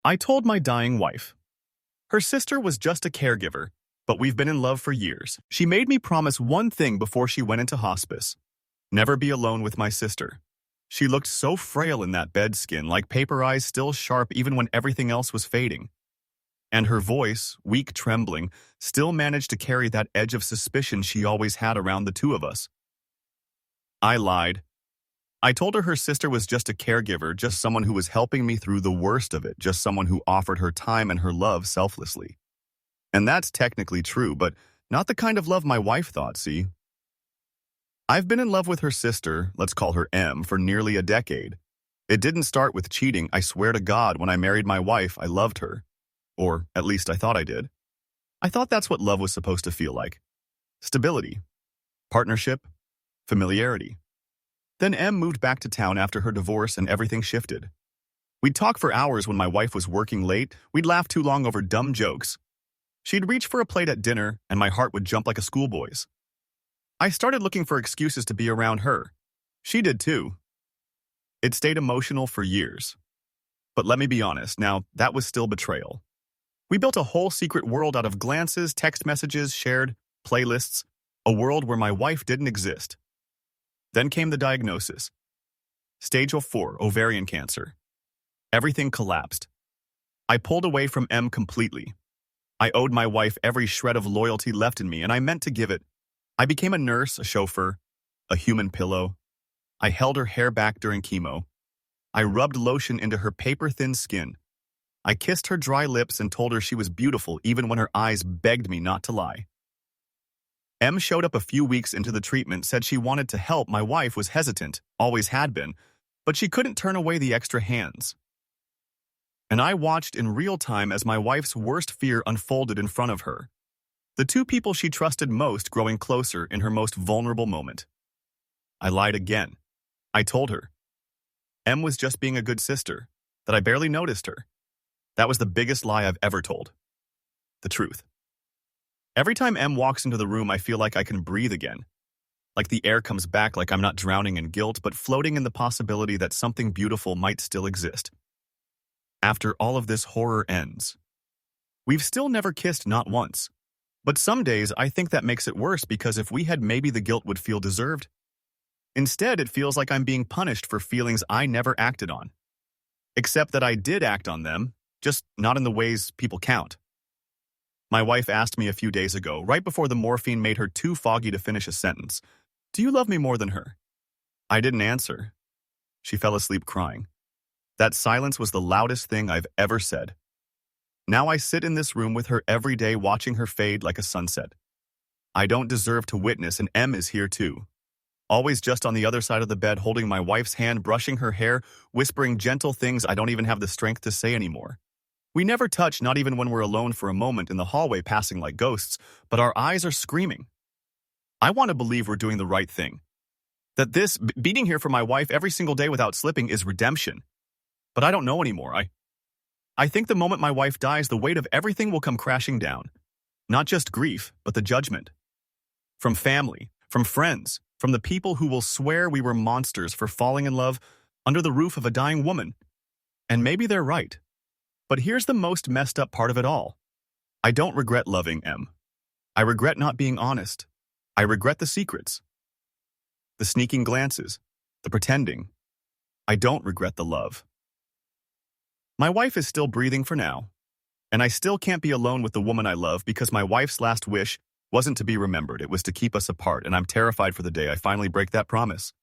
I told my dying wife. Her sister was just a caregiver, but we've been in love for years. She made me promise one thing before she went into hospice: never be alone with my sister. She looked so frail in that bed skin, like paper eyes still sharp even when everything else was fading. And her voice, weak trembling, still managed to carry that edge of suspicion she always had around the two of us. I lied. I told her sister was just a caregiver, just someone who was helping me through the worst of it, just someone who offered her time and her love selflessly. And that's technically true, but not the kind of love my wife thought, see? I've been in love with her sister, let's call her M, for nearly a decade. It didn't start with cheating. I swear to God, when I married my wife, I loved her. Or at least I thought I did. I thought that's what love was supposed to feel like. Stability, partnership, familiarity. Then M moved back to town after her divorce and everything shifted. We'd talk for hours when my wife was working late. We'd laugh too long over dumb jokes. She'd reach for a plate at dinner, and my heart would jump like a schoolboy's. I started looking for excuses to be around her. She did too. It stayed emotional for years. But let me be honest, now that was still betrayal. We built a whole secret world out of glances, text messages, shared playlists, a world where my wife didn't exist. Then came the diagnosis. Stage 4, ovarian cancer. Everything collapsed. I pulled away from M completely. I owed my wife every shred of loyalty left in me, and I meant to give it. I became a nurse, a chauffeur, a human pillow. I held her hair back during chemo. I rubbed lotion into her paper-thin skin. I kissed her dry lips and told her she was beautiful even when her eyes begged me not to lie. M showed up a few weeks into the treatment, said she wanted to help. My wife was hesitant, always had been, but she couldn't turn away the extra hands. And I watched in real time as my wife's worst fear unfolded in front of her. The two people she trusted most growing closer in her most vulnerable moment. I lied again. I told her M was just being a good sister, that I barely noticed her. That was the biggest lie I've ever told. The truth. Every time M walks into the room, I feel like I can breathe again. Like the air comes back, like I'm not drowning in guilt, but floating in the possibility that something beautiful might still exist. After all of this horror ends. We've still never kissed, not once. But some days I think that makes it worse, because if we had, maybe the guilt would feel deserved. Instead, it feels like I'm being punished for feelings I never acted on. Except that I did act on them, just not in the ways people count. My wife asked me a few days ago, right before the morphine made her too foggy to finish a sentence, "Do you love me more than her?" I didn't answer. She fell asleep crying. That silence was the loudest thing I've ever said. Now I sit in this room with her every day, watching her fade like a sunset. I don't deserve to witness, and M is here too. Always just on the other side of the bed, holding my wife's hand, brushing her hair, whispering gentle things I don't even have the strength to say anymore. We never touch, not even when we're alone for a moment in the hallway, passing like ghosts, but our eyes are screaming. I want to believe we're doing the right thing. That this, being here for my wife every single day without slipping, is redemption. But I don't know anymore. I think the moment my wife dies, the weight of everything will come crashing down. Not just grief, but the judgment. From family, from friends, from the people who will swear we were monsters for falling in love under the roof of a dying woman. And maybe they're right. But here's the most messed up part of it all. I don't regret loving M. I regret not being honest. I regret the secrets. The sneaking glances. The pretending. I don't regret the love. My wife is still breathing for now, and I still can't be alone with the woman I love, because my wife's last wish wasn't to be remembered, it was to keep us apart, and I'm terrified for the day I finally break that promise.